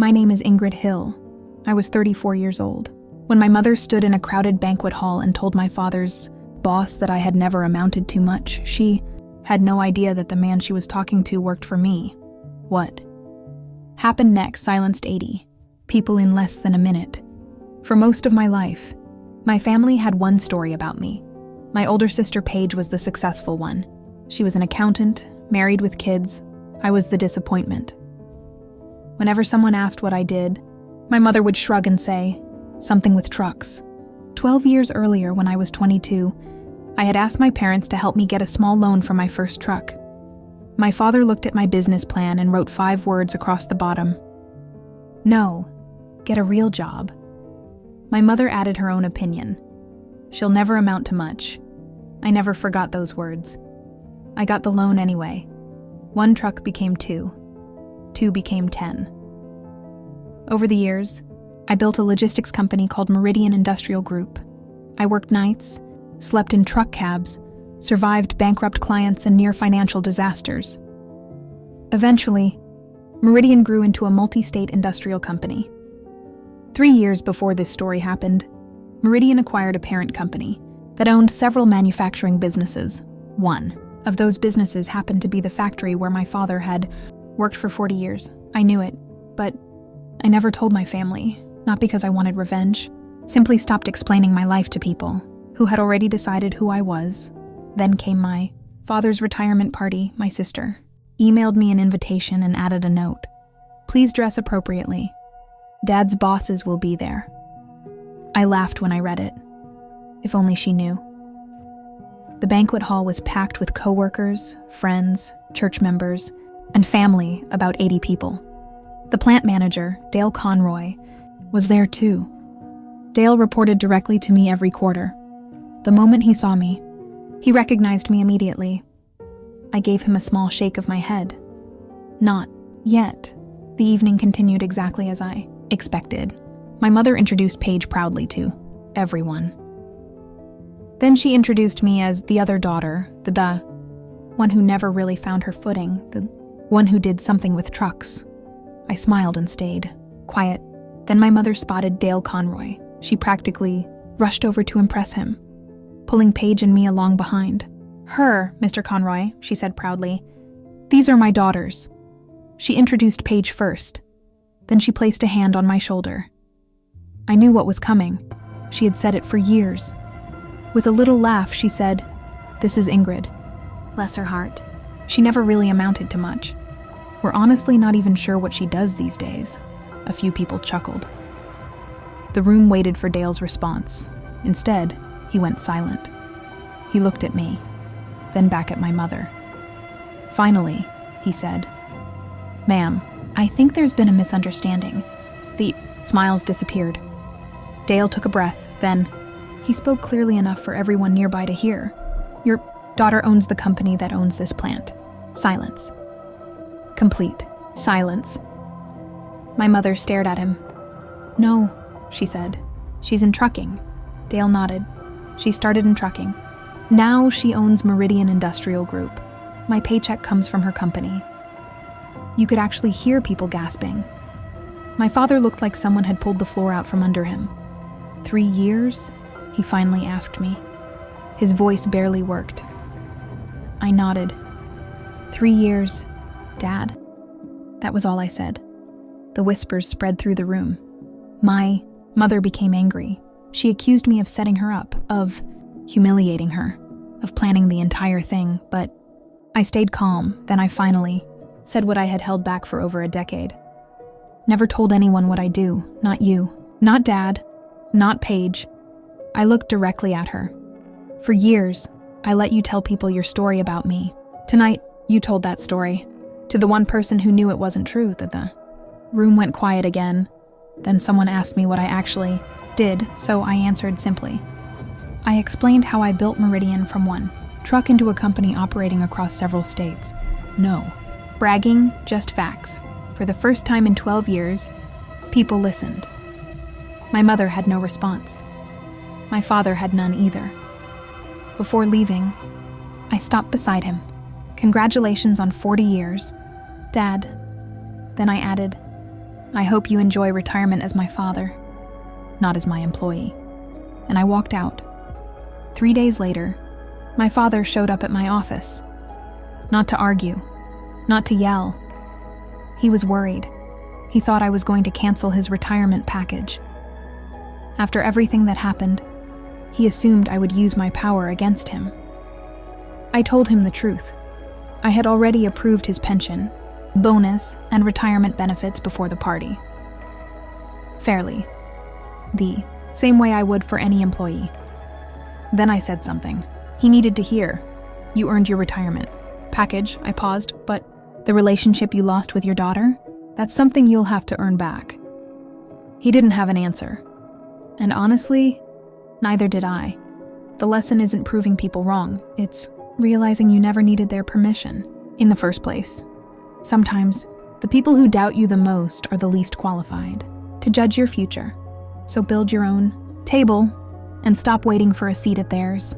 My name is Ingrid Hill. I was 34 years old when my mother stood in a crowded banquet hall and told my father's boss that I had never amounted to much. She had no idea that the man she was talking to worked for me. What happened next silenced 80 people in less than a minute. For most of my life, my family had one story about me. My older sister Paige was the successful one. She was an accountant, married with kids. I was the disappointment. Whenever someone asked what I did, my mother would shrug and say, "Something with trucks." 12 years earlier, when I was 22, I had asked my parents to help me get a small loan for my first truck. My father looked at my business plan and wrote 5 words across the bottom. "No, get a real job." My mother added her own opinion. "She'll never amount to much." I never forgot those words. I got the loan anyway. 1 truck became 2. 2 became 10. Over the years, I built a logistics company called Meridian Industrial Group. I worked nights, slept in truck cabs, survived bankrupt clients and near financial disasters. Eventually, Meridian grew into a multi-state industrial company. 3 years before this story happened, Meridian acquired a parent company that owned several manufacturing businesses. One of those businesses happened to be the factory where my father had worked for 40 years. I knew it, but I never told my family, not because I wanted revenge. Simply stopped explaining my life to people who had already decided who I was. Then came my father's retirement party. My sister emailed me an invitation and added a note. "Please dress appropriately. Dad's bosses will be there." I laughed when I read it. If only she knew. The banquet hall was packed with coworkers, friends, church members, and family, about 80 people. The plant manager, Dale Conroy, was there too. Dale reported directly to me every quarter. The moment he saw me, he recognized me immediately. I gave him a small shake of my head. Not yet. The evening continued exactly as I expected. My mother introduced Paige proudly to everyone. Then she introduced me as the other daughter, the one who never really found her footing, the one who did something with trucks. I smiled and stayed quiet. Then my mother spotted Dale Conroy. She practically rushed over to impress him, pulling Paige and me along behind. "Her, Mr. Conroy," she said proudly. "These are my daughters." She introduced Paige first. Then she placed a hand on my shoulder. I knew what was coming. She had said it for years. With a little laugh, she said, "This is Ingrid." Bless her heart. She never really amounted to much. We're honestly not even sure what she does these days. A few people chuckled. The room waited for Dale's response. Instead, he went silent. He looked at me, then back at my mother. Finally, he said, "Ma'am, I think there's been a misunderstanding." The smiles disappeared. Dale took a breath, then he spoke clearly enough for everyone nearby to hear. "Your daughter owns the company that owns this plant." Silence. Complete silence. My mother stared at him. "No," she said. "She's in trucking." Dale nodded. "She started in trucking. Now she owns Meridian Industrial Group. My paycheck comes from her company." You could actually hear people gasping. My father looked like someone had pulled the floor out from under him. 3 years? He finally asked me. His voice barely worked. I nodded. 3 years, Dad. That was all I said. The whispers spread through the room. My mother became angry. She accused me of setting her up, of humiliating her, of planning the entire thing, but I stayed calm. Then I finally said what I had held back for over a decade. Never told anyone what I do, not you, not Dad, not Paige. I looked directly at her. For years, I let you tell people your story about me. Tonight, you told that story to the one person who knew it wasn't true. The room went quiet again. Then someone asked me what I actually did, so I answered simply. I explained how I built Meridian from one truck into a company operating across several states. No bragging, just facts. For the first time in 12 years, people listened. My mother had no response. My father had none either. Before leaving, I stopped beside him. Congratulations on 40 years, Dad. Then I added, I hope you enjoy retirement as my father, not as my employee. And I walked out. 3 days later, my father showed up at my office. Not to argue, not to yell. He was worried. He thought I was going to cancel his retirement package. After everything that happened, he assumed I would use my power against him. I told him the truth. I had already approved his pension, bonus, and retirement benefits before the party. Fairly. The same way I would for any employee. Then I said something he needed to hear. You earned your retirement package. I paused, but the relationship you lost with your daughter? That's something you'll have to earn back. He didn't have an answer. And honestly, neither did I. The lesson isn't proving people wrong. It's realizing you never needed their permission in the first place. Sometimes, the people who doubt you the most are the least qualified to judge your future. So build your own table and stop waiting for a seat at theirs.